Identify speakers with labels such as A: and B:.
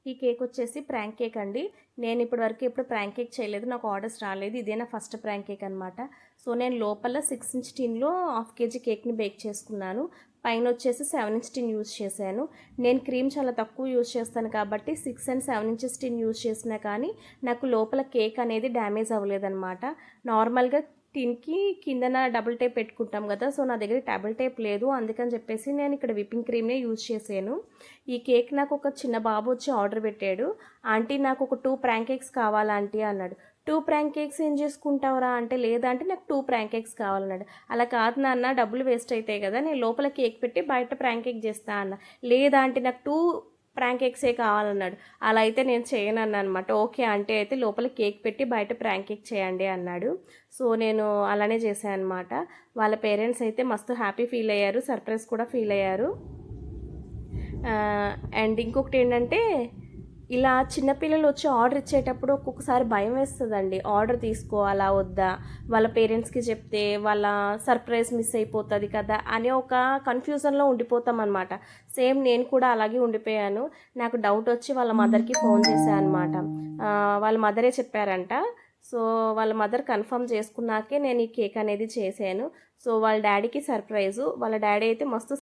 A: ఈ కేక్ వచ్చేసి prank cake అండి. నేను ఇప్పటివరకు ఎప్పుడు ప్రాంక్ కేక్ చేయలేదు. నాకు ఆర్డర్స్ రాలేదు. ఇదే నా ఫస్ట్ ప్రాంక్ కేక్ అనమాట. సో నేను లోపల 6 ఇంచ్ టిన్లో హాఫ్ కేజీ కేక్ని బేక్ చేసుకున్నాను. పైన వచ్చేసి 7 ఇంచ్ టిన్ యూజ్ చేశాను. నేను క్రీమ్ చాలా తక్కువ యూజ్ చేస్తాను కాబట్టి 6 అండ్ 7 ఇంచెస్ టిన్ యూజ్ చేసినా కానీ నాకు లోపల కేక్ అనేది డ్యామేజ్ అవ్వలేదన్నమాట. నార్మల్గా టిన్కి కిందన డబుల్ టేప్ పెట్టుకుంటాం కదా, సో నా దగ్గర డబుల్ టేప్ లేదు. అందుకని చెప్పేసి నేను ఇక్కడ విప్పింగ్ క్రీమ్నే యూజ్ చేశాను. ఈ కేక్ నాకు ఒక చిన్న బాబు వచ్చి ఆర్డర్ పెట్టాడు. ఆంటీ నాకు ఒక 2 ప్రాంక్ కేక్స్ కావాలా ఆంటీ అన్నాడు. 2 ప్రాంక్ కేక్స్ ఏం చేసుకుంటావురా అంటే, లేదంటే నాకు 2 ప్రాంక్ కేక్స్ కావాలన్నాడు. అలా కాదు నాన్న, డబ్బులు వేస్ట్ అవుతాయి కదా, నేను లోపల కేక్ పెట్టి బయట ప్రాంక్ కేక్ చేస్తా అన్న. లేదా అంటే నాకు 2 ప్రాంక్ కేక్సే కావాలన్నాడు. అలా అయితే నేను చేయను అన్నా అనమాట. ఓకే అంటే అయితే లోపల కేక్ పెట్టి బయట ప్రాంక్ కేక్ చేయండి అన్నాడు. సో నేను అలానే చేశాను అనమాట. వాళ్ళ పేరెంట్స్ అయితే మస్తు హ్యాపీ ఫీల్ అయ్యారు, సర్ప్రైజ్ కూడా ఫీల్ అయ్యారు. అండ్ ఇంకొకటి ఏంటంటే, ఇలా చిన్నపిల్లలు వచ్చి ఆర్డర్ ఇచ్చేటప్పుడు ఒక్కొక్కసారి భయం వేస్తుందండి. ఆర్డర్ తీసుకోవాలా వద్దా, వాళ్ళ పేరెంట్స్కి చెప్తే వాళ్ళ సర్ప్రైజ్ మిస్ అయిపోతుంది కదా అనే ఒక కన్ఫ్యూజన్లో ఉండిపోతాం అనమాట. సేమ్ నేను కూడా అలాగే ఉండిపోయాను. నాకు డౌట్ వచ్చి వాళ్ళ మదర్కి ఫోన్ చేశాను అనమాట. వాళ్ళ మదరే చెప్పారంట. సో వాళ్ళ మదర్ కన్ఫర్మ్ చేసుకున్నాకే నేను ఈ కేక్ అనేది చేశాను. సో వాళ్ళ డాడీకి సర్ప్రైజు. వాళ్ళ డాడీ అయితే మస్తు